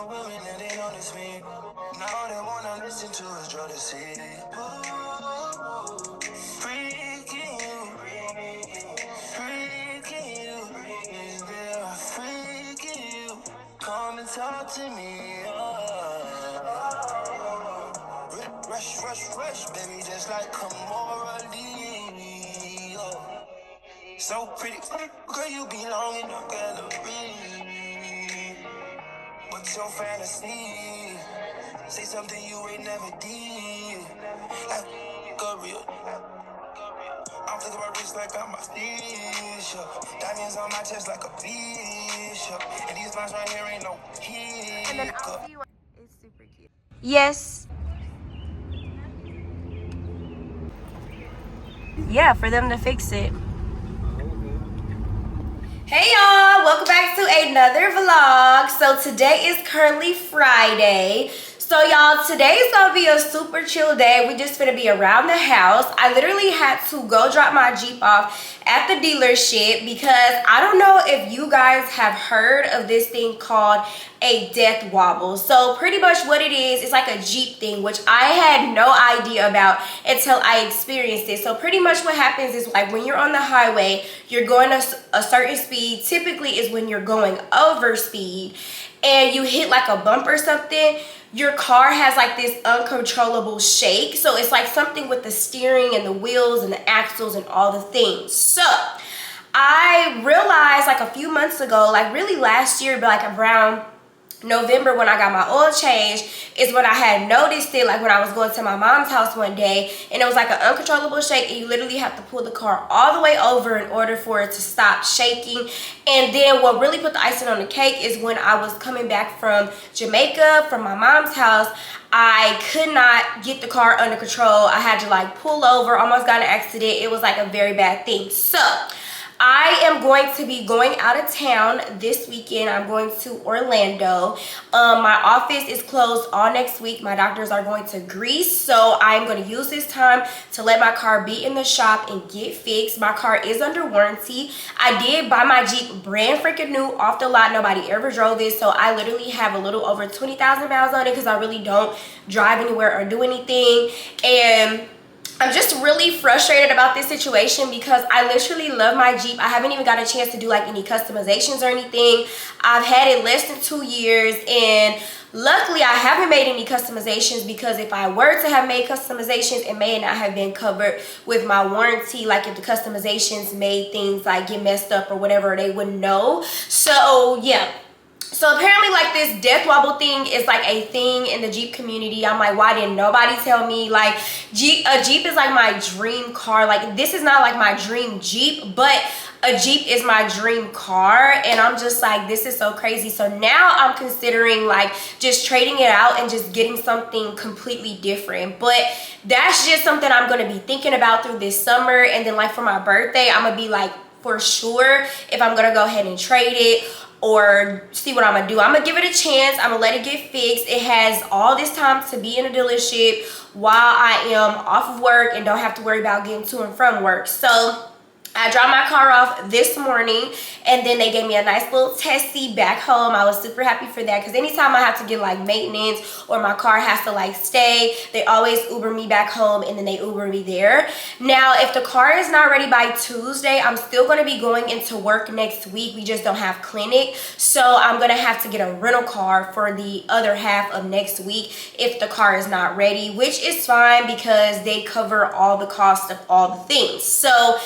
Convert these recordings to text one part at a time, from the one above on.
the women and they notice me. Now they wanna listen to us draw the sea. Freaking you, freaking you, girl, freaking you. Come and talk to me. Rush, rush, rush, baby, just like Kamora Lee. So pretty, girl, you belong in the gallery. What's your fantasy? Say something you ain't never did. Like a real. I'm thinking about wrist like I'm a fish. Diamonds on my chest like a bishop. And these lines right here ain't no hiccup. And then I'll see you. It's super cute. Yes. Yeah, for them to fix it. Hey y'all, welcome back to another vlog. So today is currently Friday. So y'all, today is gonna be a super chill day. We just gonna be around the house. I literally had to go drop my Jeep off at the dealership because I don't know if you guys have heard of this thing called a death wobble. So pretty much what it is, it's like a Jeep thing, which I had no idea about until I experienced it. So pretty much what happens is, like, when you're on the highway, you're going a certain speed. Typically is when you're going over speed and you hit like a bump or something, your car has like this uncontrollable shake. So it's like something with the steering and the wheels and the axles and all the things. So I realized like a few months ago, like really last year, but like around November when I got my oil change, is when I had noticed it, like when I was going to my mom's house one day, and it was like an uncontrollable shake, and you literally have to pull the car all the way over in order for it to stop shaking. And then what really put the icing on the cake is when I was coming back from Jamaica from my mom's house, I could not get the car under control. I had to like pull over, almost got in an accident. It was like a very bad thing. So I am going to be going out of town this weekend. I'm going to Orlando. My office is closed all next week. My doctors are going to Greece. So I'm going to use this time to let my car be in the shop and get fixed. My car is under warranty. I did buy my Jeep brand freaking new off the lot. Nobody ever drove it. So I literally have a little over 20,000 miles on it because I really don't drive anywhere or do anything. And I'm just really frustrated about this situation because I literally love my Jeep. I haven't even got a chance to do like any customizations or anything. I've had it less than 2 years, and luckily I haven't made any customizations, because if I were to have made customizations, it may not have been covered with my warranty. Like if the customizations made things like get messed up or whatever, they wouldn't know. So yeah. So apparently like this death wobble thing is like a thing in the Jeep community. I'm like, why didn't nobody tell me? Like a Jeep is like my dream car. Like this is not like my dream Jeep, but a Jeep is my dream car. And I'm just like, this is so crazy. So now I'm considering like just trading it out and just getting something completely different. But that's just something I'm going to be thinking about through this summer. And then like for my birthday, I'm going to be like, for sure if I'm going to go ahead and trade it or see what I'm gonna do. I'm gonna give it a chance. I'm gonna let it get fixed. It has all this time to be in a dealership while I am off of work and don't have to worry about getting to and from work. So I dropped my car off this morning, and then they gave me a nice little testy back home. I was super happy for that, because anytime I have to get like maintenance or my car has to like stay, they always Uber me back home, and then they Uber me there. Now, if the car is not ready by Tuesday, I'm still going to be going into work next week. We just don't have clinic, so I'm going to have to get a rental car for the other half of next week if the car is not ready, which is fine because they cover all the cost of all the things. So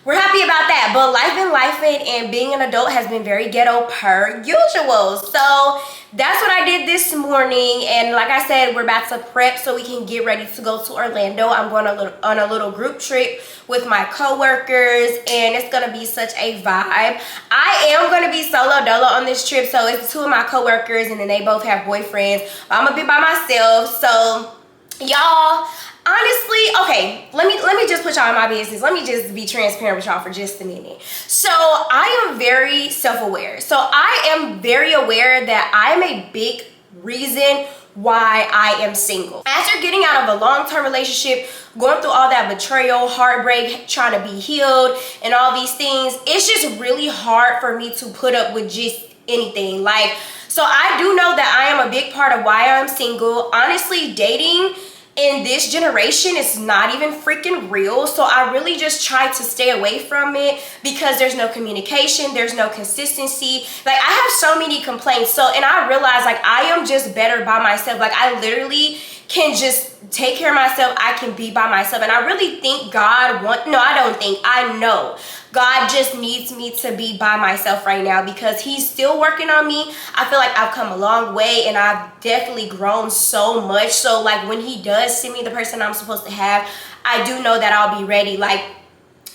we're happy about that. But life been lifing, and being an adult has been very ghetto per usual. So that's what I did this morning. And like I said, we're about to prep so we can get ready to go to Orlando. I'm going on a little group trip with my coworkers, and it's gonna be such a vibe. I am gonna be solo dolo on this trip, so it's 2 of my coworkers, and then they both have boyfriends. I'm gonna be by myself. So y'all, honestly, okay, let me just put y'all in my business. Let me just be transparent with y'all for just a minute. So I am very self-aware. So I am very aware that I'm a big reason why I am single. After getting out of a long-term relationship, going through all that betrayal, heartbreak, trying to be healed and all these things, it's just really hard for me to put up with just anything. Like, so I do know that I am a big part of why I'm single. Honestly, dating in this generation is not even freaking real. So I really just try to stay away from it because there's no communication, there's no consistency. Like, I have so many complaints. So, and I realize like I am just better by myself. Like, I literally can just take care of myself. I can be by myself. And I really think I know God just needs me to be by myself right now because he's still working on me. I feel like I've come a long way and I've definitely grown so much. So like when he does send me the person I'm supposed to have, I do know that I'll be ready. Like,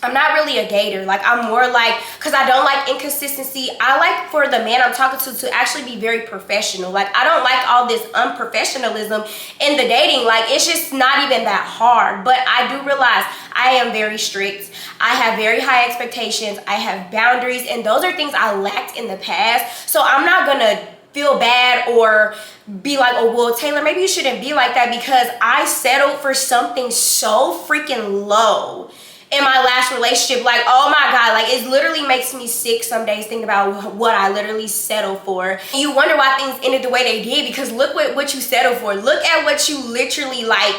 I'm not really a dater. Like, I'm more like, because I don't like inconsistency. I like for the man I'm talking to actually be very professional. Like, I don't like all this unprofessionalism in the dating. Like, it's just not even that hard. But I do realize I am very strict. I have very high expectations. I have boundaries. And those are things I lacked in the past. So I'm not going to feel bad or be like, oh, well, Taylor, maybe you shouldn't be like that, because I settled for something so freaking low in my last relationship. Like, oh my God, like it literally makes me sick some days thinking about what I literally settled for. You wonder why things ended the way they did, because look what you settled for. Look at what you literally like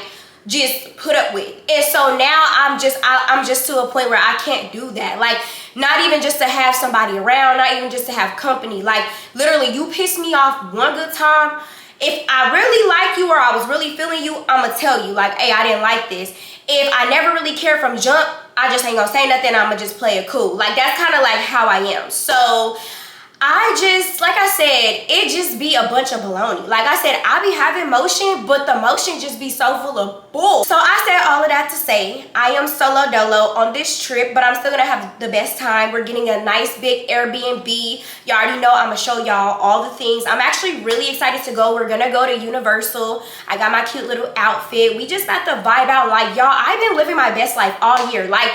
just put up with. And so now I'm just to a point where I can't do that. Like, not even just to have somebody around, not even just to have company. Like, literally, you piss me off one good time, if I really like you or I was really feeling you, I'ma tell you, like, hey, I didn't like this. If I never really cared from jump, I just ain't gonna say nothing. I'ma just play it cool. Like, that's kind of like how I am. So I just, like I said, it just be a bunch of baloney. Like I said, I be having motion, but the motion just be so full of bull. So I said all of that to say, I am solo dolo on this trip, but I'm still gonna have the best time. We're getting a nice big Airbnb. You already know I'm gonna show y'all all the things. I'm actually really excited to go. We're gonna go to Universal. I got my cute little outfit. We just about to vibe out. Like, y'all, I've been living my best life all year. Like,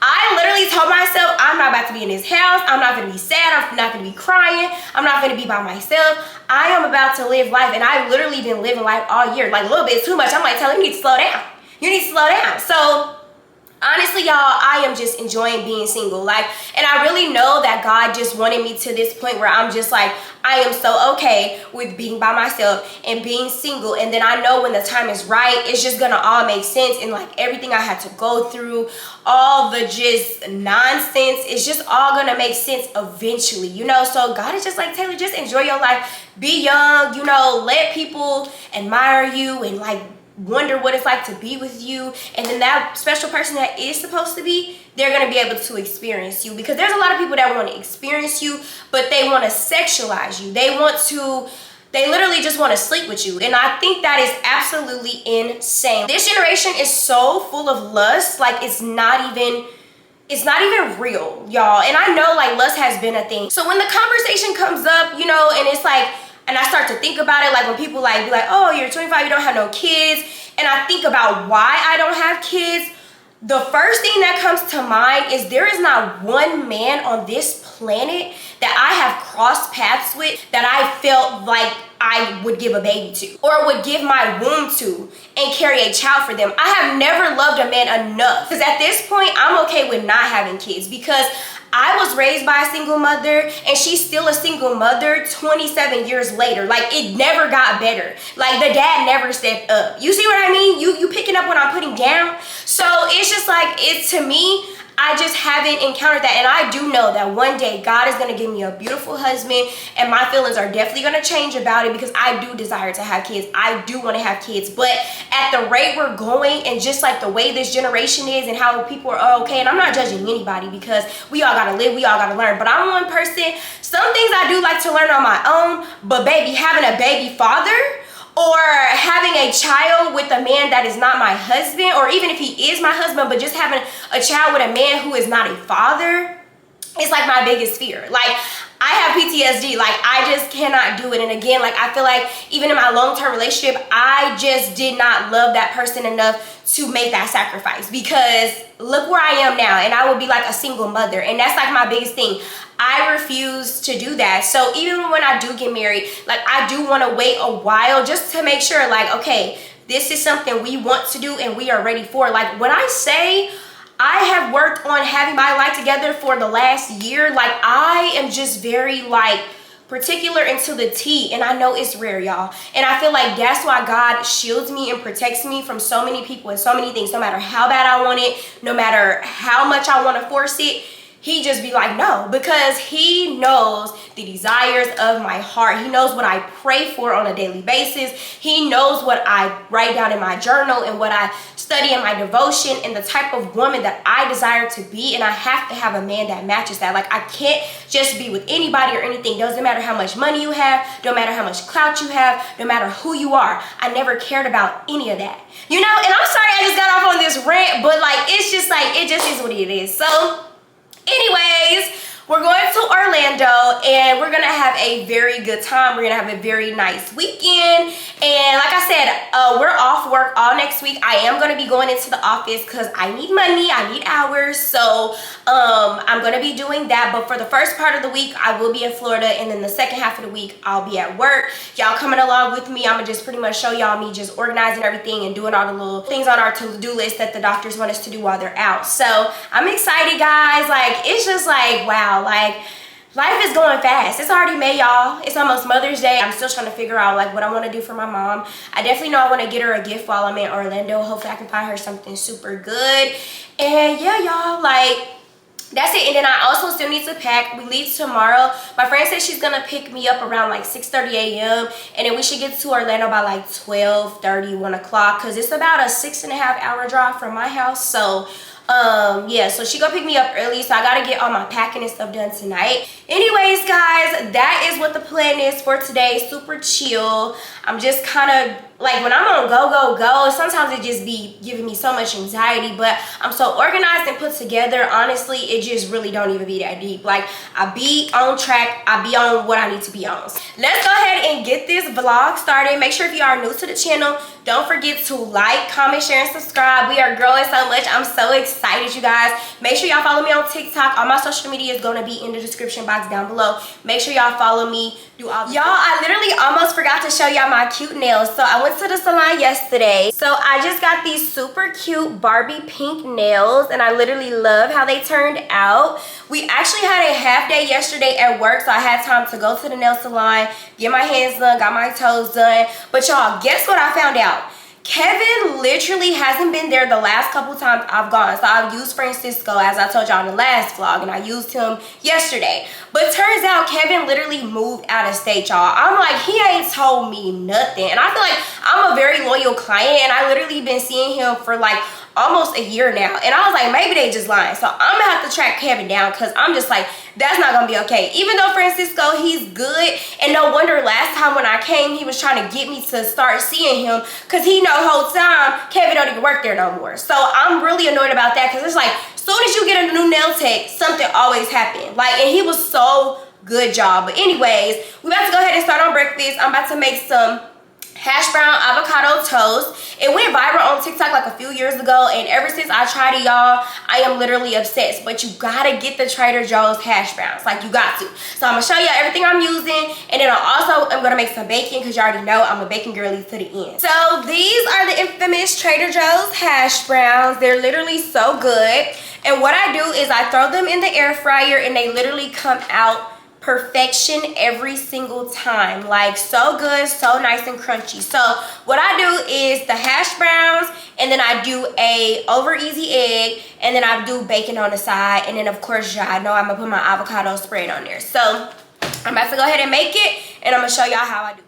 I literally told myself I'm not about to be in this house. I'm not gonna be sad. I'm not gonna be crying. I'm not gonna be by myself. I am about to live life, and I've literally been living life all year. Like, a little bit too much. I'm like, Taylor, you need to slow down. You need to slow down. So honestly, y'all, I am just enjoying being single. Like, and I really know that God just wanted me to this point where I'm just like, I am so okay with being by myself and being single. And then I know when the time is right, it's just gonna all make sense. And like everything I had to go through, all the just nonsense, it's just all gonna make sense eventually, you know? So God is just like, Taylor, just enjoy your life. Be young, you know, let people admire you and like wonder what it's like to be with you. And then that special person that is supposed to be, they're going to be able to experience you, because there's a lot of people that want to experience you, but they want to sexualize you. They literally just want to sleep with you. And I think that is absolutely insane. This generation is so full of lust. Like, it's not even real, y'all. And I know like lust has been a thing. So when the conversation comes up, you know, and it's like, and I start to think about it, like when people like be like, oh, you're 25, you don't have no kids. And I think about why I don't have kids. The first thing that comes to mind is there is not one man on this planet that I have crossed paths with that I felt like I would give a baby to or would give my womb to and carry a child for them. I have never loved a man enough, because at this point I'm okay with not having kids, because I was raised by a single mother and she's still a single mother 27 years later. Like, it never got better. Like, the dad never stepped up. You see what I mean? You picking up what I'm putting down? So it's just like, it's, to me, I just haven't encountered that. And I do know that one day God is going to give me a beautiful husband, and my feelings are definitely going to change about it, because I do desire to have kids. I do want to have kids, but at the rate we're going and just like the way this generation is and how people are okay, and I'm not judging anybody, because we all got to live, we all got to learn, but I'm one person. Some things I do like to learn on my own, but baby, having a baby father or having a child with a man that is not my husband, or even if he is my husband, but just having a child with a man who is not a father, it's like my biggest fear. Like, I have PTSD. Like, I just cannot do it. And again, like, I feel like even in my long-term relationship, I just did not love that person enough to make that sacrifice, because look where I am now, and I would be like a single mother, and that's like my biggest thing. I refuse to do that. So even when I do get married, like, I do want to wait a while just to make sure, like, okay, this is something we want to do and we are ready for. Like, when I say I have worked on having my life together for the last year, like, I am just very like particular into the T, and I know it's rare, y'all. And I feel like that's why God shields me and protects me from so many people and so many things. No matter how bad I want it, no matter how much I want to force it, he just be like, no, because he knows the desires of my heart. He knows what I pray for on a daily basis. He knows what I write down in my journal and what I study in my devotion and the type of woman that I desire to be. And I have to have a man that matches that. Like, I can't just be with anybody or anything. Doesn't matter how much money you have, don't matter how much clout you have, no matter who you are. I never cared about any of that. You know, and I'm sorry I just got off on this rant, but like, it's just like, it just is what it is. So anyways, we're going to Orlando and we're gonna have a very good time. We're gonna have a very nice weekend. And like I said, we're off work all next week. I am gonna be going into the office because I need money, I need hours. So I'm gonna be doing that. But for the first part of the week, I will be in Florida, and then the second half of the week, I'll be at work. Y'all coming along with me. I'm gonna just pretty much show y'all me just organizing everything and doing all the little things on our to-do list that the doctors want us to do while they're out. So I'm excited, guys. Like, it's just like, wow. Like, life is going fast. It's already May, y'all. It's almost Mother's Day. I'm still trying to figure out like what I want to do for my mom. I definitely know I want to get her a gift while I'm in Orlando. Hopefully I can find her something super good. And yeah, y'all, like, that's it. And then I also still need to pack. We leave tomorrow. My friend said she's gonna pick me up around like 6:30 a.m. and then we should get to Orlando by like 12:30, 1 o'clock, because it's about a 6.5-hour drive from my house. So yeah, so she gonna pick me up early, so I gotta get all my packing and stuff done tonight. Anyways, guys, that is what the plan is for today. Super chill. I'm just kind of like, when I'm on go, sometimes it just be giving me so much anxiety, but I'm so organized and put together. Honestly, it just really don't even be that deep. Like, I be on track, I be on what I need to be on. Let's go ahead and get this vlog started. Make sure if you are new to the channel, don't forget to like, comment, share, and subscribe. We are growing so much. I'm so excited, you guys. Make sure y'all follow me on TikTok. All my social media is gonna be in the description box down below. Make sure y'all follow me. Y'all, I literally almost forgot to show y'all my cute nails. So I went to the salon yesterday. So I just got these super cute Barbie pink nails, and I literally love how they turned out. We actually had a half day yesterday at work, so I had time to go to the nail salon, get my hands done, got my toes done. But y'all, guess what I found out? Kevin literally hasn't been there the last couple times I've gone. So I've used Francisco, as I told y'all in the last vlog, and I used him yesterday. But turns out Kevin literally moved out of state, y'all. I'm like, he ain't told me nothing. And I feel like I'm a very loyal client, and I literally been seeing him for like almost a year now. And I was like, maybe they just lying. So I'm gonna have to track Kevin down, because I'm just like, that's not gonna be okay. Even though Francisco, he's good, and no wonder last time when I came, he was trying to get me to start seeing him, because he know the whole time Kevin don't even work there no more. So I'm really annoyed about that, because it's like, soon as you get a new nail tech, something always happens. Like, and he was so good, job. But anyways, we about to go ahead and start on breakfast. I'm about to make some hash brown avocado toast. It went viral on TikTok like a few years ago, and ever since I tried it, y'all, I am literally obsessed. But you gotta get the Trader Joe's hash browns, like, you got to. So I'm gonna show y'all everything I'm using, and then I'm gonna make some bacon, because you already know I'm a bacon girly to the end. So these are the infamous Trader Joe's hash browns. They're literally so good, and what I do is I throw them in the air fryer, and they literally come out perfection every single time. Like, so good, so nice and crunchy. So what I do is the hash browns, and then I do a over easy egg, and then I do bacon on the side, and then of course y'all know I'm gonna put my avocado spread on there. So I'm about to go ahead and make it, and I'm gonna show y'all how I do it.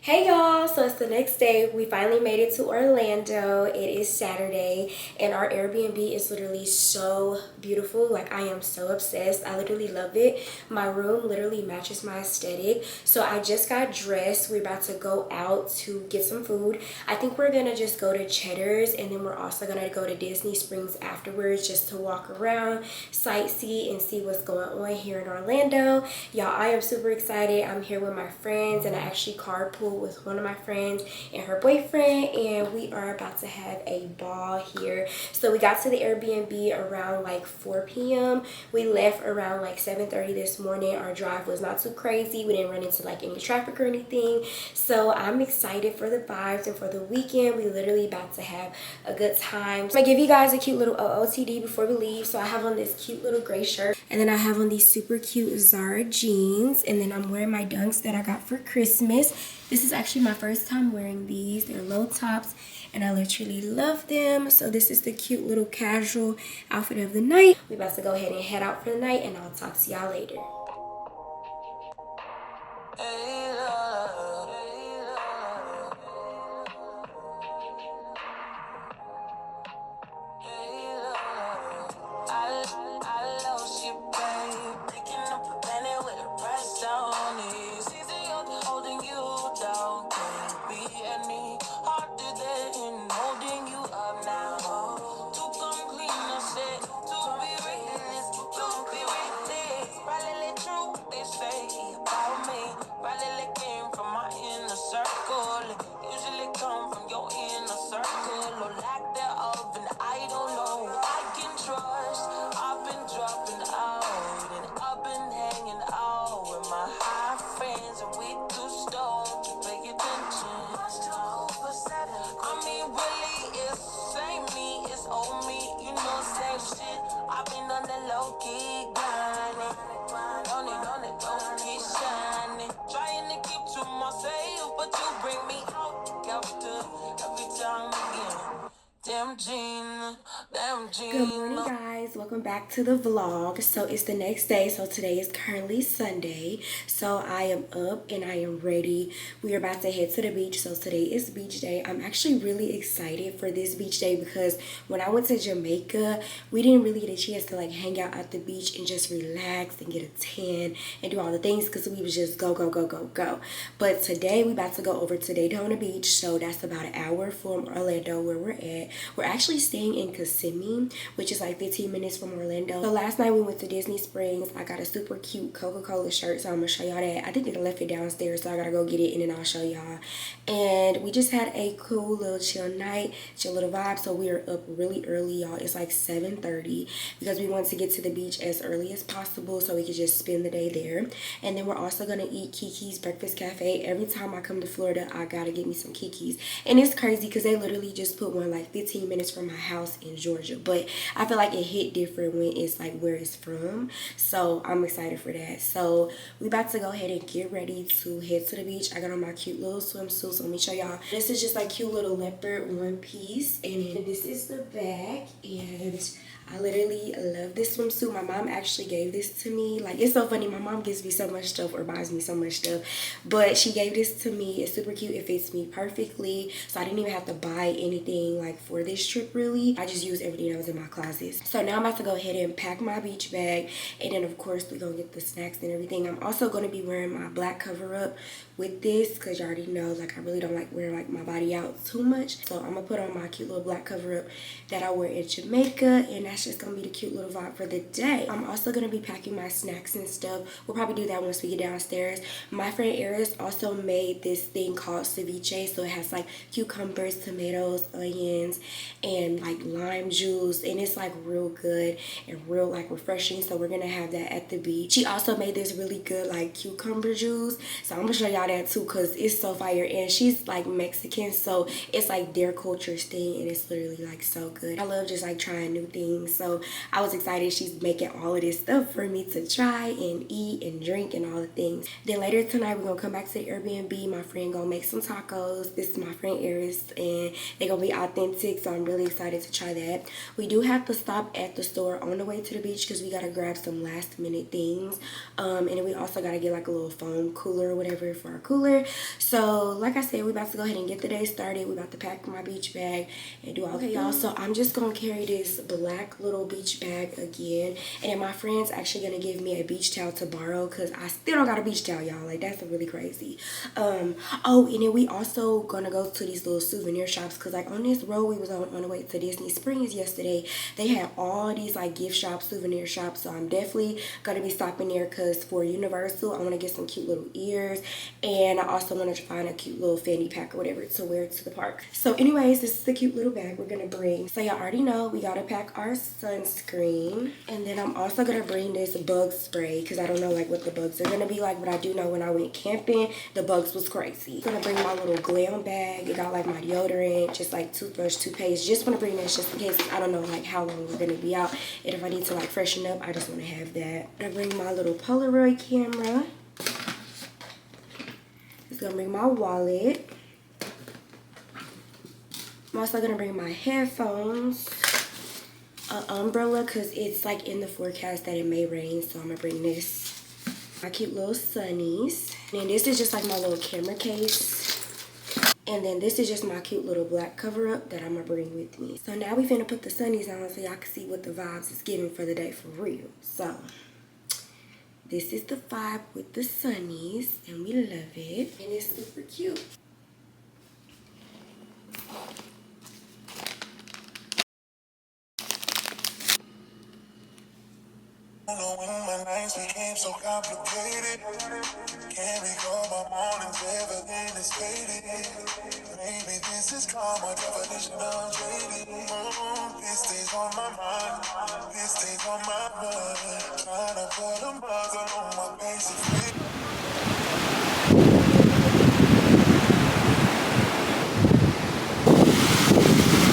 Hey y'all, so it's the next day. We finally made it to Orlando. It is Saturday and our Airbnb is literally so beautiful. Like, I am so obsessed. I literally love it. My room literally matches my aesthetic. So I just got dressed. We're about to go out to get some food. I think we're gonna just go to Cheddar's and then we're also gonna go to Disney Springs afterwards just to walk around, sightsee, and see what's going on here in Orlando. Y'all, I am super excited. I'm here with my friends and I actually carpool with one of my friends and her boyfriend, and we are about to have a ball here. So we got to the Airbnb around like 4 p.m. We left around like 7:30 this morning. Our drive was not too crazy. We didn't run into like any traffic or anything. So I'm excited for the vibes and for the weekend. We literally about to have a good time. So I'm gonna give you guys a cute little OOTD before we leave. So I have on this cute little gray shirt, and then I have on these super cute Zara jeans, and then I'm wearing my Dunks that I got for Christmas. This is actually my first time wearing these. They're low tops and I literally love them. So this is the cute little casual outfit of the night. We're about to go ahead and head out for the night and I'll talk to y'all later. Good morning, guys. Welcome back to the vlog. So it's the next day. So today is currently Sunday. So I am up and I am ready. We are about to head to the beach. So today is beach day. I'm actually really excited for this beach day because when I went to Jamaica, we didn't really get a chance to like hang out at the beach and just relax and get a tan and do all the things because we was just go, go, go, go, go. But today we about to go over to Daytona Beach. So that's about an hour from Orlando where we're at. We're actually staying in Kissimmee, which is like 15 minutes from Orlando. So last night we went to Disney Springs. I got a super cute Coca-Cola shirt, so I'm gonna show y'all that. I think they left it downstairs, so I gotta go get it and then I'll show y'all. And we just had a cool little chill night, chill little vibe. So we are up really early, y'all. It's like 7:30 because we wanted to get to the beach as early as possible so we could just spend the day there. And then we're also gonna eat Kiki's Breakfast Cafe. Every time I come to Florida, I gotta get me some Kiki's. And it's crazy because they literally just put one like 15 minutes from my house in Georgia, but I feel like it hit different when it's like where it's from. So I'm excited for that. So we about to go ahead and get ready to head to the beach. I got on my cute little swimsuit, so let me show y'all. This is just like cute little leopard one piece, and then this is the back, and I literally love this swimsuit. My mom actually gave this to me. Like, it's so funny. My mom gives me so much stuff or buys me so much stuff. But she gave this to me. It's super cute. It fits me perfectly. So I didn't even have to buy anything like for this trip really. I just used everything that was in my closet. So now I'm about to go ahead and pack my beach bag. And then of course we're gonna get the snacks and everything. I'm also gonna be wearing my black cover up with this because you already know like I really don't like wearing like my body out too much. So I'm gonna put on my cute little black cover up that I wear in Jamaica, and that's just gonna be the cute little vibe for the day. I'm also gonna be packing my snacks and stuff. We'll probably do that once we get downstairs. My friend Eris also made this thing called ceviche, so it has like cucumbers, tomatoes, onions, and like lime juice, and it's like real good and real like refreshing. So we're gonna have that at the beach. She also made this really good like cucumber juice, so I'm gonna show y'all that too because it's so fire. And she's like Mexican, so it's like their culture's thing, and it's literally like so good. I love just like trying new things, so I was excited she's making all of this stuff for me to try and eat and drink and all the things. Then later tonight we're gonna come back to the Airbnb. My friend gonna make some tacos. This is my friend Eris, and they're gonna be authentic, so I'm really excited to try that. that. We do have to stop at the store on the way to the beach because we gotta grab some last minute things. And then we also gotta get like a little foam cooler or whatever for our cooler. So like I said, we about to go ahead and get the day started. We about to pack my beach bag and do all. Okay, y'all, so I'm just gonna carry this black little beach bag again, and then my friend's actually gonna give me a beach towel to borrow because I still don't got a beach towel, y'all. Like, that's really crazy. Oh, and then we also gonna go to these little souvenir shops because like on this road we was on the way to Disney Springs yesterday, they had all these like gift shops, souvenir shops. So I'm definitely gonna be stopping there because for Universal I want to get some cute little ears, and I also want to find a cute little fanny pack or whatever to wear to the park. So anyways, this is the cute little bag we're gonna bring. So y'all already know we gotta pack our sunscreen, and then I'm also gonna bring this bug spray because I don't know like what the bugs are gonna be like, but I do know when I went camping the bugs was crazy. I'm gonna bring my little glam bag. It got like my deodorant, just like toothbrush, toothpaste. Just want to bring this just in case I don't know like how long we're gonna be out, and if I need to like freshen up, I just want to have that. I'm gonna bring my little Polaroid camera. It's gonna bring my wallet. I'm also gonna bring my headphones, an umbrella because it's like in the forecast that it may rain, so I'm gonna bring this. My cute little sunnies. And this is just like my little camera case. And then this is just my cute little black cover up that I'm gonna bring with me. So now we finna put the sunnies on so y'all can see what the vibes is giving for the day for real. So this is the vibe with the sunnies, and we love it. And it's super cute. I don't know when my nights became so complicated. Can't recall my mornings, everything is faded. Maybe this is karma, definition of jaded. This stays on my mind, this stays on my mind. Trying to put a muzzle on my basic fit.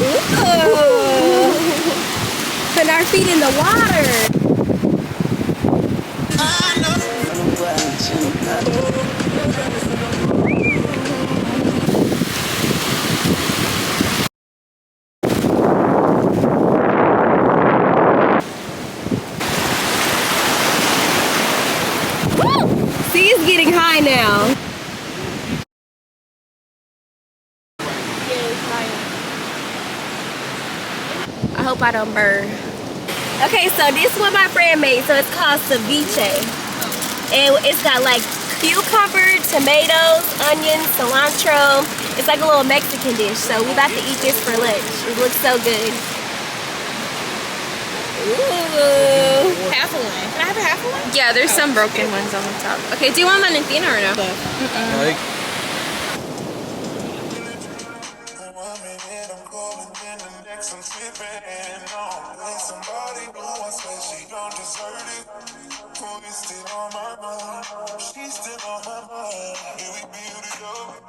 Ooh. Put our feet in the water. Woo! See, it's getting high now. I hope I don't burn. Okay, so this is what my friend made. So it's called ceviche. And it's got like cucumber, tomatoes, onions, cilantro. It's like a little Mexican dish. So we about to eat this for lunch. It looks so good. Ooh. Half a one. Can I have a half a one? Yeah, there's some broken ones on the top. Okay, do you want Valentina or no? Like, I'm slipping on. There's somebody who I swear she don't deserve it. Who is still on my mind? She's still on my mind. Yeah, we build it up,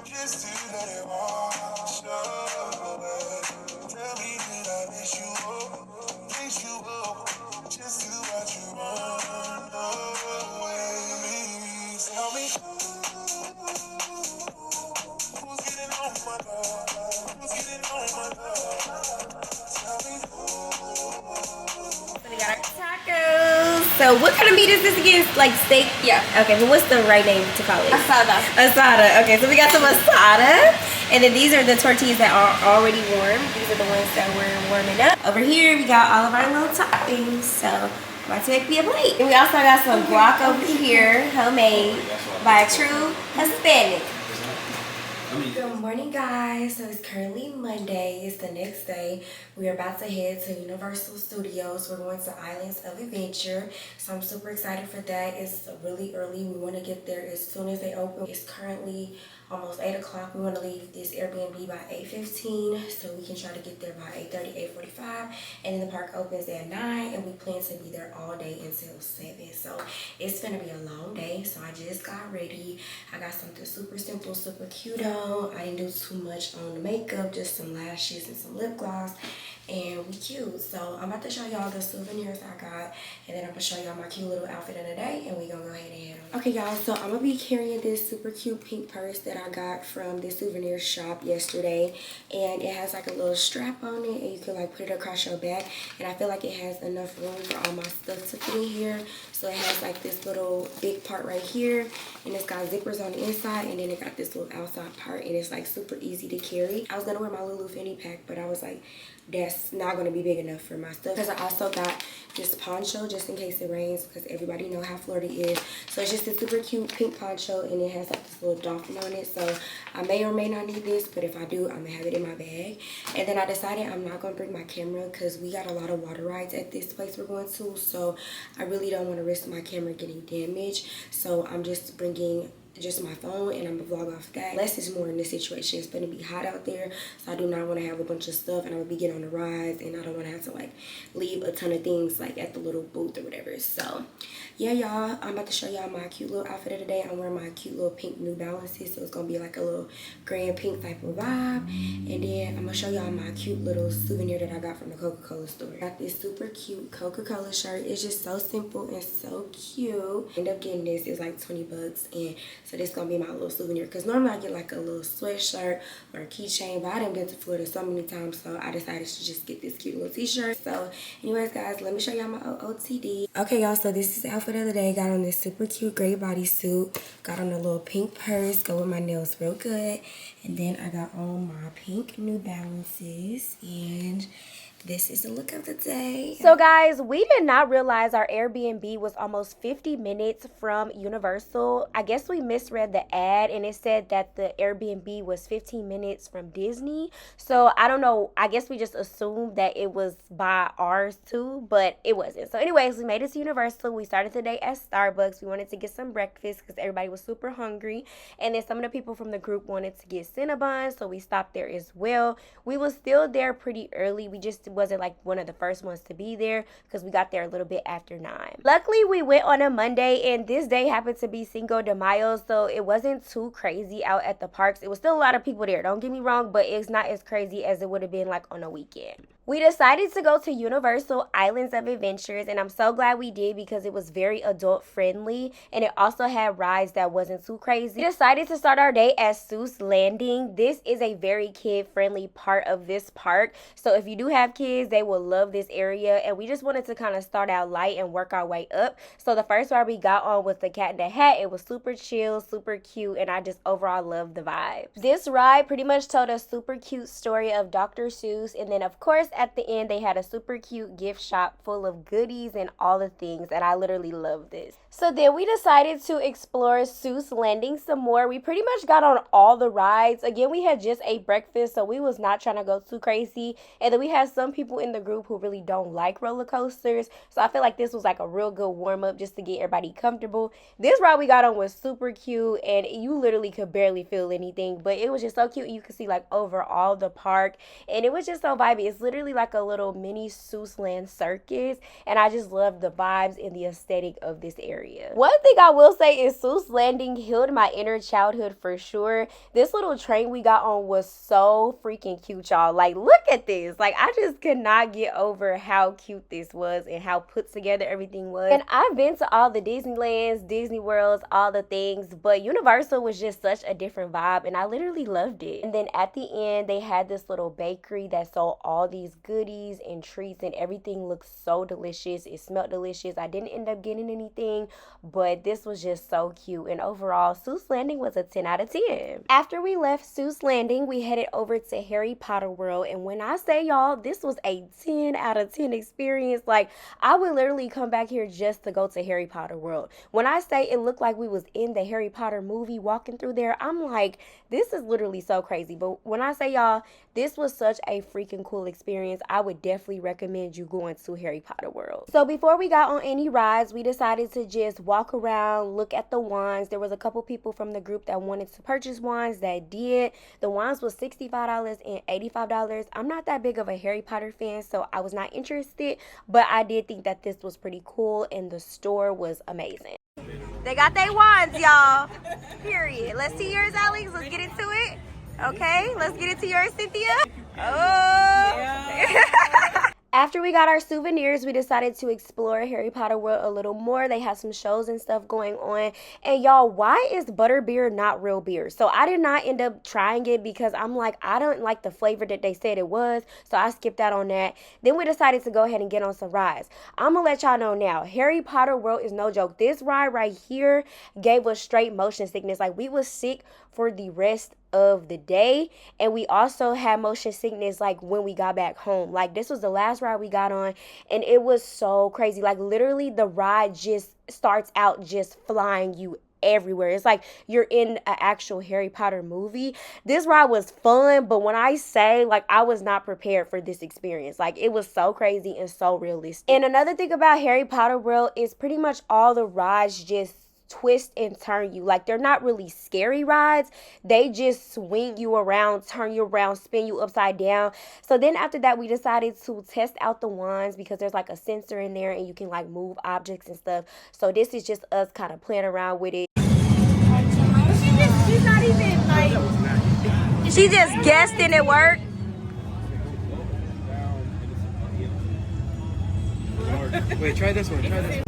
just to let it wash away. Tell me, did I miss you up, just to watch you run away? Please tell me who's getting on my love. We got our tacos. So what kind of meat is this again? Like steak? Yeah. Okay, but what's the right name to call it? Asada. Asada. Okay, so we got some asada. And then these are the tortillas that are already warm. These are the ones that we're warming up. Over here, we got all of our little toppings. So I'm about to make me a plate. And we also got some guac over here, homemade by a true Hispanic. Good morning, guys. So it's currently Monday. It's the next day. We are about to head to Universal Studios. We're going to Islands of Adventure. So I'm super excited for that. It's really early. We want to get there as soon as they open. It's currently almost 8 o'clock. We want to leave this Airbnb by 8:15 so we can try to get there by 8:30, 8:45. And then the park opens at 9 and we plan to be there all day until 7. So it's going to be a long day. So I just got ready. I got something super simple, super cute on. I didn't do too much on the makeup, just some lashes and some lip gloss. and we cute. So I'm about to show y'all the souvenirs I got, and then I'm gonna show y'all my cute little outfit of the day, and we gonna go ahead and head on. Okay y'all, so I'm gonna be carrying this super cute pink purse that I got from this souvenir shop yesterday, and it has like a little strap on it, and you can like put it across your back, and I feel like it has enough room for all my stuff to fit in here. So it has like this little big part right here, and it's got zippers on the inside, and then it got this little outside part, and it's like super easy to carry. I was gonna wear my Lulu fanny pack, but I was like, that's not gonna be big enough for my stuff, because I also got this poncho just in case it rains, because everybody know how Florida is. So it's just a super cute pink poncho, and it has like this little dolphin on it. So I may or may not need this, but if I do, I'm gonna have it in my bag. And then I decided I'm not gonna bring my camera because we got a lot of water rides at this place we're going to, so I really don't want to risk my camera getting damaged. So I'm just bringing just my phone, and I'm gonna vlog off that. Less is more in this situation. It's gonna be hot out there, so I do not want to have a bunch of stuff, and I'm gonna be getting on the rides, and I don't want to have to like leave a ton of things like at the little booth or whatever. So yeah y'all, I'm about to show y'all my cute little outfit of the day. I'm wearing my cute little pink New Balances, so it's gonna be like a little grand pink type of vibe. And then I'm gonna show y'all my cute little souvenir that I got from the Coca-Cola store. I got this super cute Coca-Cola shirt. It's just so simple and so cute. End up getting this, it's like 20 bucks, and so this is gonna be my little souvenir, because normally I get like a little sweatshirt or a keychain, but I didn't get to Florida so many times, so I decided to just get this cute little t-shirt. So anyways guys, let me show y'all my OOTD. Okay y'all, so this is the outfit of the day. Got on this super cute gray bodysuit, got on a little pink purse, go with my nails real good, and then I got on my pink New Balances, and this is the look of the day. So guys, we did not realize our Airbnb was almost 50 minutes from Universal. I guess we misread the ad, and it said that the Airbnb was 15 minutes from Disney. So I don't know, I guess we just assumed that it was by ours too, but it wasn't. So anyways, we made it to Universal. We started the day at Starbucks. We wanted to get some breakfast because everybody was super hungry, and then some of the people from the group wanted to get Cinnabon, so we stopped there as well. We was still there pretty early. We just wasn't like one of the first ones to be there because we got there a little bit after 9. Luckily, we went on a Monday, and this day happened to be Cinco de Mayo, so it wasn't too crazy out at the parks. It was still a lot of people there, don't get me wrong, but it's not as crazy as it would have been like on a weekend. We decided to go to Universal Islands of Adventures, and I'm so glad we did because it was very adult friendly, and it also had rides that wasn't too crazy. We decided to start our day at Seuss Landing. This is a very kid friendly part of this park, so if you do have kids, they will love this area, and we just wanted to kind of start out light and work our way up. So the first ride we got on was the Cat in the Hat. It was super chill, super cute, and I just overall loved the vibes. This ride pretty much told a super cute story of Dr. Seuss, and then of course at the end they had a super cute gift shop full of goodies and all the things, and I literally love this. So then we decided to explore Seuss Landing some more. We pretty much got on all the rides. Again, we had just ate breakfast, so we was not trying to go too crazy, and then we had some people in the group who really don't like roller coasters, so I feel like this was like a real good warm-up just to get everybody comfortable. This ride we got on was super cute, and you literally could barely feel anything, but it was just so cute. You could see like overall the park, and it was just so vibey. It's literally like a little mini Seuss Land circus, and I just love the vibes and the aesthetic of this area. One thing I will say is Seuss Landing healed my inner childhood for sure. This little train we got on was so freaking cute, y'all. Like, look at this. Like, I just could not get over how cute this was and how put together everything was. And I've been to all the Disneylands, Disney Worlds, all the things, but Universal was just such a different vibe, and I literally loved it. And then at the end, they had this little bakery that sold all these goodies and treats, and everything looked so delicious. It smelled delicious. I didn't end up getting anything, but this was just so cute, and overall Seuss Landing was a 10 out of 10. After we left Seuss Landing, we headed over to Harry Potter World, and when I say y'all, this was a 10 out of 10 experience. Like, I would literally come back here just to go to Harry Potter World. When I say it looked like we was in the Harry Potter movie walking through there, I'm like, this is literally so crazy. But when I say y'all, this was such a freaking cool experience. I would definitely recommend you going to Harry Potter World. So before we got on any rides, we decided to just walk around, look at the wands. There was a couple people from the group that wanted to purchase wands that did. The wands was $65 and $85. I'm not that big of a Harry Potter fan, so I was not interested, but I did think that this was pretty cool, and the store was amazing. They got their wands, y'all. Period. Let's see yours, Alex. Let's get into it. Okay, let's get it to yours, Cynthia. Oh. After we got our souvenirs, we decided to explore Harry Potter World a little more. They have some shows and stuff going on. And y'all, why is butterbeer not real beer? So I did not end up trying it because I'm like, I don't like the flavor that they said it was. So I skipped out on that. Then we decided to go ahead and get on some rides. I'm going to let y'all know now, Harry Potter World is no joke. This ride right here gave us straight motion sickness. Like, we was sick for the rest of the day, and we also had motion sickness like when we got back home. Like, this was the last ride we got on, and it was so crazy. Like, literally the ride just starts out just flying you everywhere. It's like you're in an actual Harry Potter movie. This ride was fun, but when I say, like, I was not prepared for this experience. Like, it was so crazy and so realistic. And another thing about Harry Potter World is pretty much all the rides just twist and turn you. Like, they're not really scary rides. They just swing you around, turn you around, spin you upside down. So then after that, we decided to test out the wands because there's like a sensor in there and you can like move objects and stuff. So this is just us kind of playing around with it. She's not even like, she just guessed and it worked. Wait, try this one. Try this one.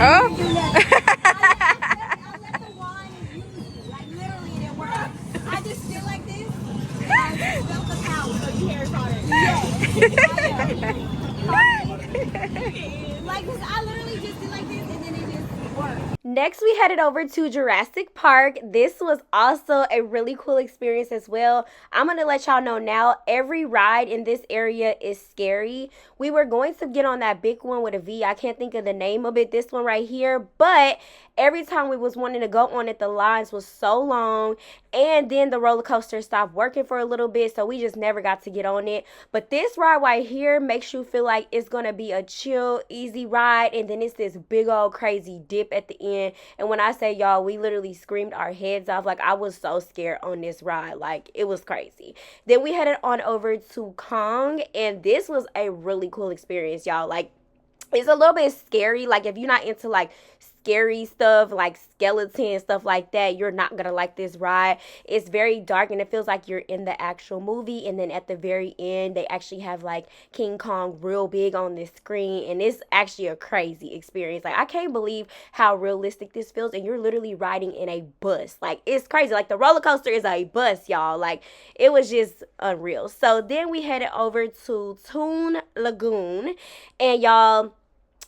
Oh. I let the wand use you. Like, literally, it worked. I just feel like this. And I felt the power. So you Harry Potter? Yes. Like, I literally just did like this, and then it just worked. Next, we headed over to Jurassic Park. This was also a really cool experience as well. I'm going to let y'all know now, every ride in this area is scary. We were going to get on that big one with a V. I can't think of the name of it, this one right here. But every time we was wanting to go on it, the lines was so long. And then the roller coaster stopped working for a little bit, so we just never got to get on it. But this ride right here makes you feel like it's going to be a chill, easy ride. And then it's this big old crazy dip at the end. And when I say, y'all, we literally screamed our heads off. Like, I was so scared on this ride. Like, it was crazy. Then we headed on over to Kong, and this was a really cool experience, y'all. Like, it's a little bit scary. Like, if you're not into like scary stuff like skeletons, stuff like that, you're not gonna like this ride. It's very dark and it feels like you're in the actual movie. And then at the very end, they actually have like King Kong real big on this screen, and it's actually a crazy experience. Like, I can't believe how realistic this feels, and you're literally riding in a bus. Like, it's crazy. Like, the roller coaster is a bus, y'all. Like, it was just unreal. So then we headed over to Toon Lagoon, and y'all,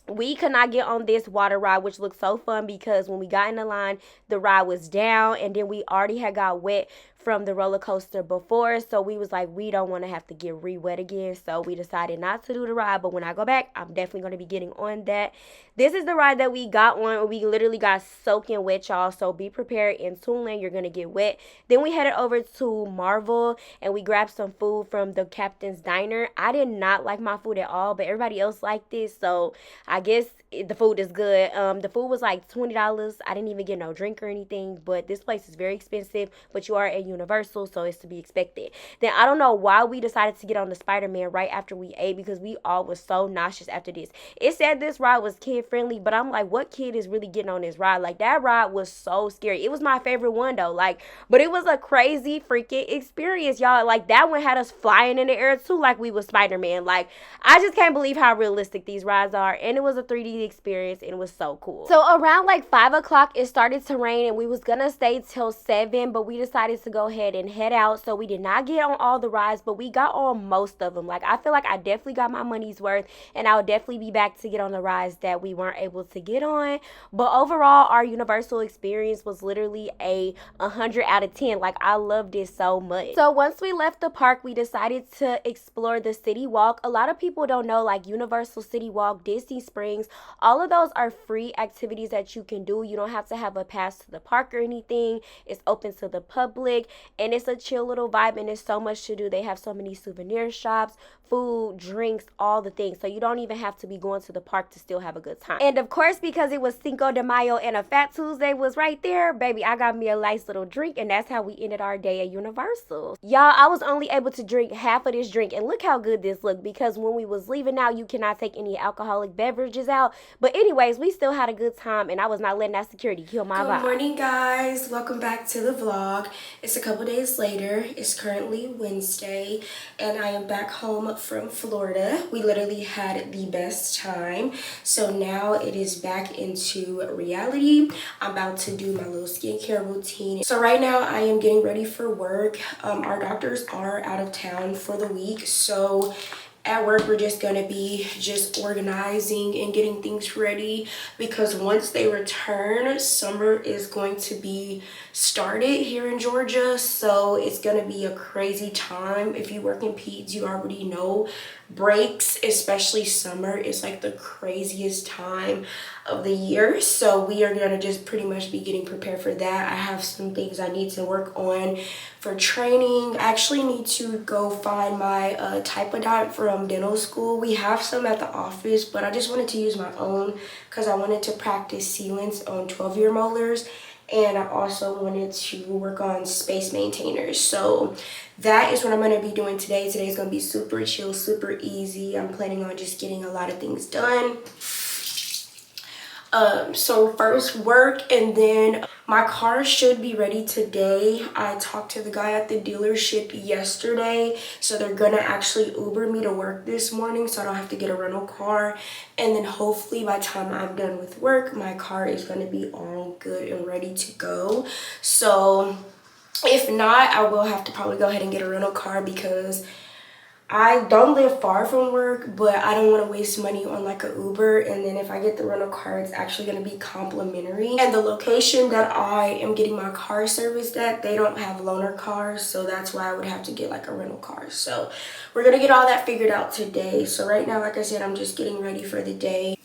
we could not get on this water ride, which looked so fun because when we got in the line, the ride was down, and then we already had got wet from the roller coaster before, so we was like, we don't want to have to get re-wet again, so we decided not to do the ride. But when I go back, I'm definitely going to be getting on that. This is the ride that we got on. We literally got soaking wet, y'all, so be prepared. In Toonland, you're going to get wet. Then we headed over to Marvel, and we grabbed some food from the Captain's Diner. I did not like my food at all, but everybody else liked this, so I guess the food is good. The food was like $20. I didn't even get no drink or anything, but this place is very expensive, but you are at Universal, so it's to be expected. Then I don't know why we decided to get on the Spider-Man right after we ate, because we all was so nauseous after this. It said this ride was kid friendly, but I'm like, what kid is really getting on this ride? Like, that ride was so scary. It was my favorite one though, like, but it was a crazy freaking experience, y'all. Like, that one had us flying in the air too, like we was Spider-Man. Like, I just can't believe how realistic these rides are, and it was a 3D experience, and it was so cool. So around like 5 o'clock, it started to rain, and we was gonna stay till 7, but we decided to go ahead and head out. So we did not get on all the rides, but we got on most of them. Like, I feel like I definitely got my money's worth, and I'll definitely be back to get on the rides that we weren't able to get on. But overall, our Universal experience was literally a 100 out of 10. Like, I loved it so much. So once we left the park, we decided to explore the City Walk. A lot of people don't know, like, Universal City Walk, Disney Springs, all of those are free activities that you can do. You don't have to have a pass to the park or anything. It's open to the public, and it's a chill little vibe, and there's so much to do. They have so many souvenir shops, food, drinks, all the things. So you don't even have to be going to the park to still have a good time. And of course, because it was Cinco de Mayo and a Fat Tuesday was right there, baby, I got me a nice little drink, and that's how we ended our day at Universal. Y'all, I was only able to drink half of this drink, and look how good this looked, because when we was leaving out, you cannot take any alcoholic beverages out. But anyways, we still had a good time, and I was not letting that security kill my vibe. Good morning, guys. Welcome back to the vlog. It's a couple days later. It's currently Wednesday, and I am back home from Florida. We literally had the best time. So now it is back into reality. I'm about to do my little skincare routine. So right now I am getting ready for work. Our doctors are out of town for the week, so at work we're just gonna be organizing and getting things ready, because once they return, summer is going to be started here in Georgia. So it's gonna be a crazy time. If you work in peds, you already know breaks, especially summer, is like the craziest time of the year. So we are gonna just pretty much be getting prepared for that. I have some things I need to work on for training. I actually need to go find my typodont from dental school. We have some at the office, but I just wanted to use my own because I wanted to practice sealants on 12-year molars, and I also wanted to work on space maintainers. So that is what I'm going to be doing today. Today's going to be super chill, super easy. I'm planning on just getting a lot of things done. So first work, and then my car should be ready today. I talked to the guy at the dealership yesterday, so they're gonna actually Uber me to work this morning so I don't have to get a rental car. And then hopefully by the time I'm done with work, my car is gonna be all good and ready to go. So if not, I will have to probably go ahead and get a rental car, because I don't live far from work, but I don't want to waste money on like an Uber. And then if I get the rental car, it's actually going to be complimentary. And the location that I am getting my car serviced at, they don't have loaner cars, so that's why I would have to get like a rental car. So we're going to get all that figured out today. So right now, like I said, I'm just getting ready for the day.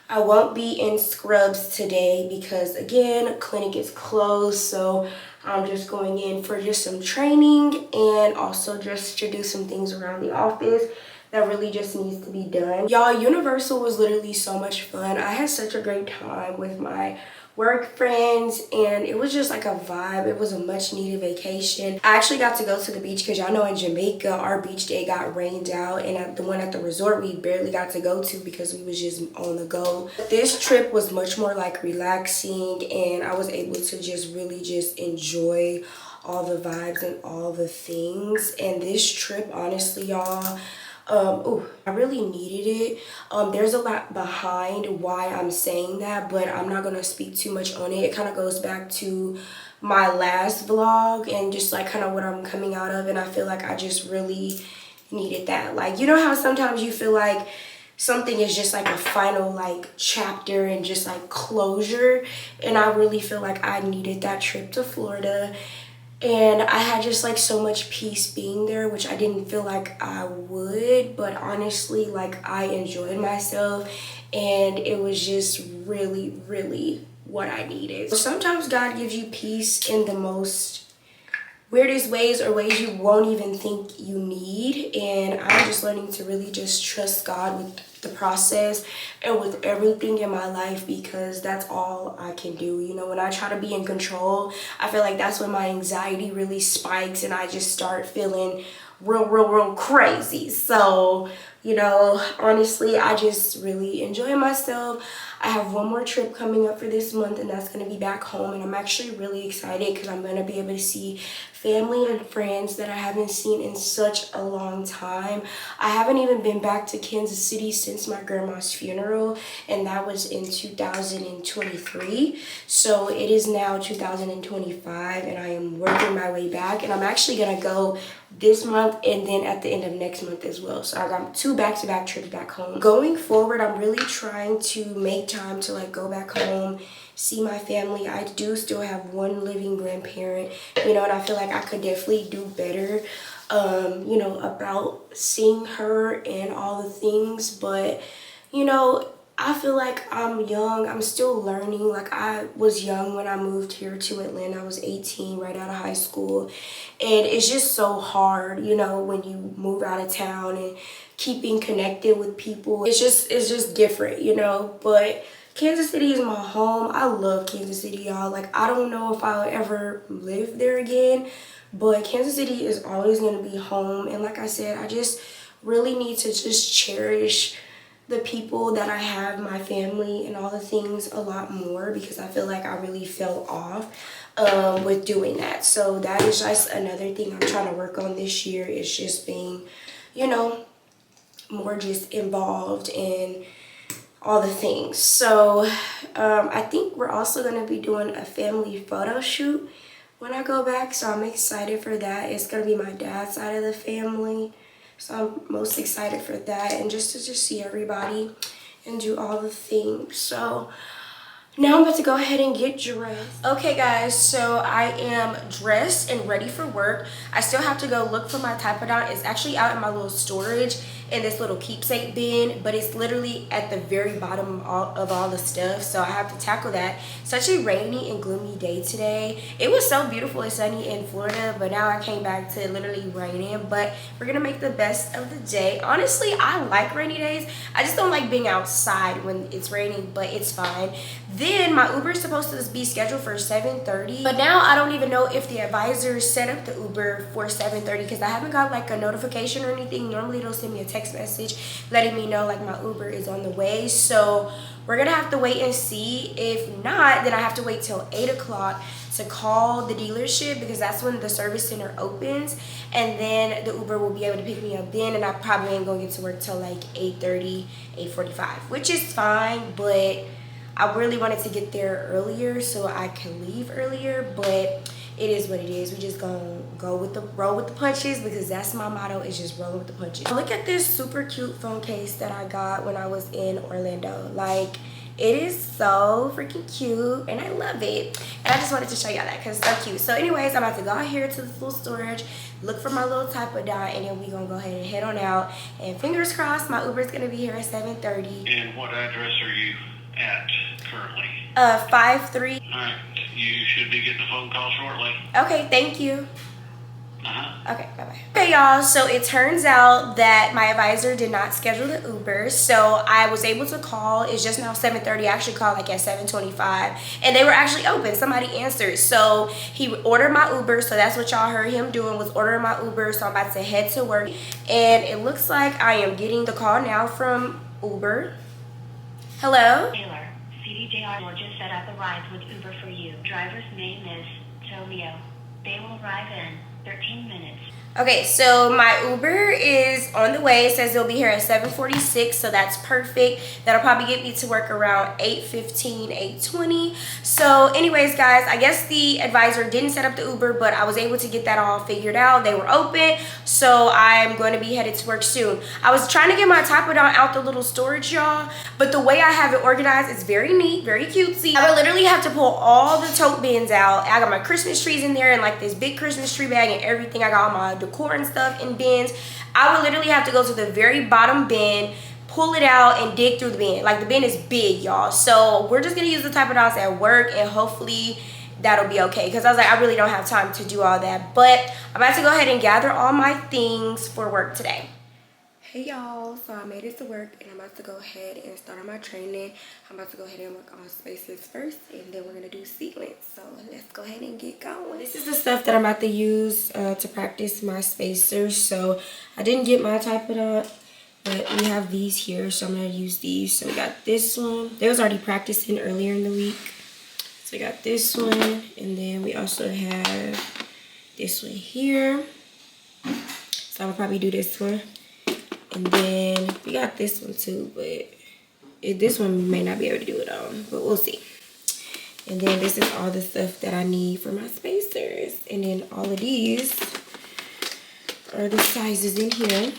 I won't be in scrubs today because, again, clinic is closed, so I'm just going in for just some training and also just to do some things around the office that really just needs to be done. Y'all, Universal was literally so much fun. I had such a great time with my work friends, and it was just like a vibe. It was a much needed vacation. I actually got to go to the beach because y'all know in Jamaica our beach day got rained out, and at the one at the resort we barely got to go to because we was just on the go. This trip was much more like relaxing, and I was able to just really just enjoy all the vibes and all the things. And this trip, honestly, y'all, I really needed it. There's a lot behind why I'm saying that, but I'm not gonna speak too much on it. It kind of goes back to my last vlog and just like kind of what I'm coming out of, and I feel like I just really needed that. Like, you know how sometimes you feel like something is just like a final like chapter and just like closure, and I really feel like I needed that trip to Florida. And I had just like so much peace being there, which I didn't feel like I would, but honestly, like, I enjoyed myself, and it was just really, really what I needed. Sometimes God gives you peace in the most weirdest ways, or ways you won't even think you need, and I'm just learning to really just trust God with the process and with everything in my life, because that's all I can do. You know, when I try to be in control, I feel like that's when my anxiety really spikes and I just start feeling real crazy. So, you know, honestly, I just really enjoy myself. I have one more trip coming up for this month, and that's going to be back home, and I'm actually really excited because I'm going to be able to see family and friends that I haven't seen in such a long time. I haven't even been back to Kansas City since my grandma's funeral, and that was in 2023. So it is now 2025, and I am working my way back, and I'm actually going to go this month and then at the end of next month as well. So I got 2 back-to-back trips back home. Going forward, I'm really trying to make time to like go back home, see my family. I do still have one living grandparent, you know, and I feel like I could definitely do better, you know, about seeing her and all the things. But, you know, I feel like I'm young. I'm still learning. Like, I was young when I moved here to Atlanta. I was 18, right out of high school. And it's just so hard, you know, when you move out of town and keeping connected with people. It's just different, you know. But Kansas City is my home. I love Kansas City, y'all. Like, I don't know if I'll ever live there again, but Kansas City is always going to be home. And like I said, I just really need to just cherish the people that I have, my family and all the things a lot more, because I feel like I really fell off with doing that. So that is just another thing I'm trying to work on this year, is just being, you know, more just involved in all the things. So I think we're also going to be doing a family photo shoot when I go back, so I'm excited for that. It's going to be my dad's side of the family, so I'm most excited for that, and just to see everybody and do all the things. So now I'm about to go ahead and get dressed. Okay guys, so I am dressed and ready for work. I still have to go look for my Typodont. It's actually out in my little storage in this little keepsake bin, but it's literally at the very bottom of all the stuff, so I have to tackle that. Such a rainy and gloomy day today. It was so beautiful and sunny in Florida, but now I came back to literally raining. But we're gonna make the best of the day. Honestly, I like rainy days. I just don't like being outside when it's raining, but it's fine. Then my Uber is supposed to be scheduled for 7:30, but now I don't even know if the advisor set up the Uber for 7:30, because I haven't got like a notification or anything. Normally it'll send me a text message letting me know like my Uber is on the way. So we're gonna have to wait and see. If not, then I have to wait till 8 o'clock to call the dealership, because that's when the service center opens, and then the Uber will be able to pick me up then, and I probably ain't gonna get to work till like 8:30, 8:45, which is fine, but I really wanted to get there earlier so I can leave earlier, but it is what it is. We just gonna roll with the punches, because that's my motto, is just rolling with the punches. Look at this super cute phone case that I got when I was in Orlando. Like, it is so freaking cute and I love it. And I just wanted to show y'all that because it's so cute. So anyways, I'm about to go out here to the full storage, look for my little Typodont, and then we gonna go ahead and head on out. And fingers crossed, my Uber's gonna be here at 7:30. And what address are you at currently? 53. Alright, you should be getting a phone call shortly. Okay, thank you. Okay, bye-bye. Okay, y'all, so it turns out that my advisor did not schedule the Uber, so I was able to call. It's just now 7:30. I actually called like at 7:25, and they were actually open. Somebody answered, so he ordered my Uber. So that's what y'all heard him doing, was ordering my Uber. So I'm about to head to work, and it looks like I am getting the call now from Uber. Hello? Taylor, CDJR will just set up a ride with Uber for you. Driver's name is Tolio. They will arrive in 13 minutes. Okay, so my Uber is on the way. It says they'll be here at 7:46, so that's perfect. That'll probably get me to work around 8:15, 8:20. So anyways, guys, I guess the advisor didn't set up the Uber, but I was able to get that all figured out. They were open, so I'm going to be headed to work soon. I was trying to get my Typodont out the little storage, y'all, but the way I have it organized is very neat, very cutesy. I would literally have to pull all the tote bins out. I got my Christmas trees in there and like this big Christmas tree bag and everything. I got all my decor and stuff in bins. I would literally have to go to the very bottom bin, pull it out, and dig through the bin. Like, the bin is big, y'all. So we're just gonna use the Typodonts at work, and hopefully that'll be okay, because I was like, I really don't have time to do all that. But I'm about to go ahead and gather all my things for work today. Hey y'all, so I made it to work, and I'm about to go ahead and start on my training. I'm about to go ahead and work on spaces first, and then we're gonna do sequence. So let's go ahead and get going. This is the stuff that I'm about to use to practice my spacers. So I didn't get my Typodont, but we have these here, so I'm gonna use these. So we got this one. They was already practicing earlier in the week. So we got this one, and then we also have this one here. So I'll probably do this one. And then we got this one too, but this one we may not be able to do it on, but we'll see. And then this is all the stuff that I need for my spacers. And then all of these are the sizes in here.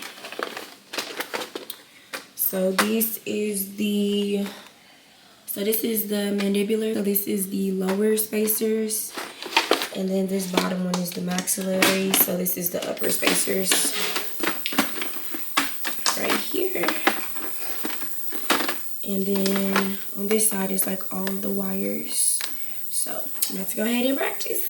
So this is the mandibular. So this is the lower spacers. And then this bottom one is the maxillary. So this is the upper spacers. Right here, and then on this side is like all of the wires. So let's go ahead and practice.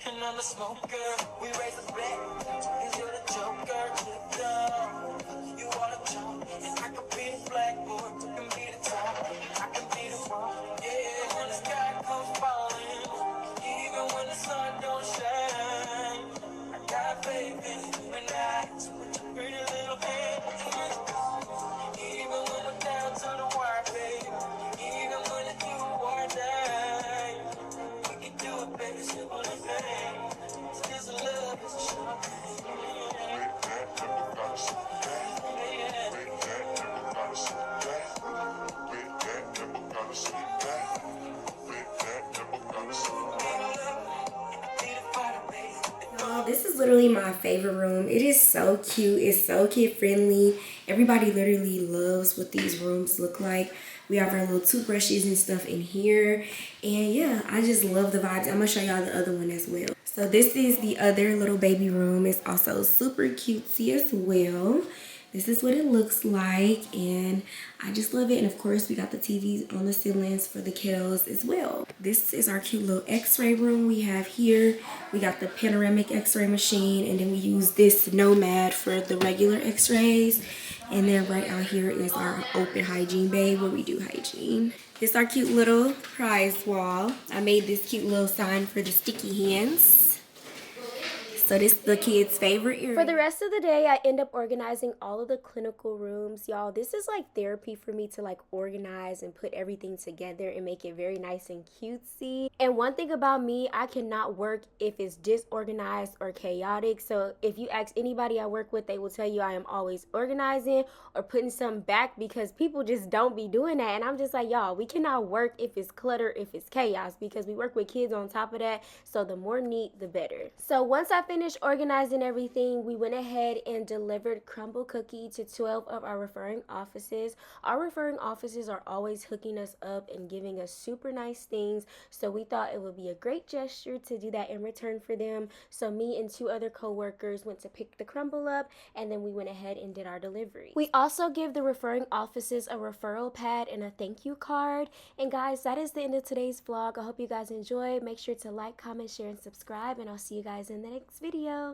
And I smoker. We raise a bet, cause you're the joker. You are the jump, and I can be the blackboard. You can be the top, I can be the one. Yeah, when the sky comes falling, even when the sun don't shine, I got faith in you and I. So put your pretty little hand in. Even when we're down to the wire, babe. Even when it's you or die, we can do it, baby. Simple as that. It's a love, it's a champagne. This is literally my favorite room. It is so cute. It's so kid friendly. Everybody literally loves what these rooms look like. We have our little toothbrushes and stuff in here. And yeah, I just love the vibes. I'm gonna show y'all the other one as well. So this is the other little baby room. It's also super cutesy as well. This is what it looks like, and I just love it. And of course, we got the TVs on the ceilings for the kiddos as well. This is our cute little x-ray room we have here. We got the panoramic x-ray machine, and then we use this Nomad for the regular x-rays. And then right out here is our open hygiene bay where we do hygiene. This is our cute little prize wall. I made this cute little sign for the sticky hands. So this is the kids' favorite area. For the rest of the day, I end up organizing all of the clinical rooms. Y'all, this is like therapy for me to like organize and put everything together and make it very nice and cutesy. And one thing about me, I cannot work if it's disorganized or chaotic. So if you ask anybody I work with, they will tell you I am always organizing or putting something back, because people just don't be doing that. And I'm just like, y'all, we cannot work if it's clutter, if it's chaos, because we work with kids on top of that. So the more neat, the better. So once I finished organizing everything, we went ahead and delivered crumble cookie to 12 of our referring offices. Our referring offices are always hooking us up and giving us super nice things, so we thought it would be a great gesture to do that in return for them. So me and 2 other co-workers went to pick the crumble up, and then we went ahead and did our delivery. We also give the referring offices a referral pad and a thank you card. And guys, that is the end of today's vlog. I hope you guys enjoyed. Make sure to like, comment, share, and subscribe, and I'll see you guys in the next video.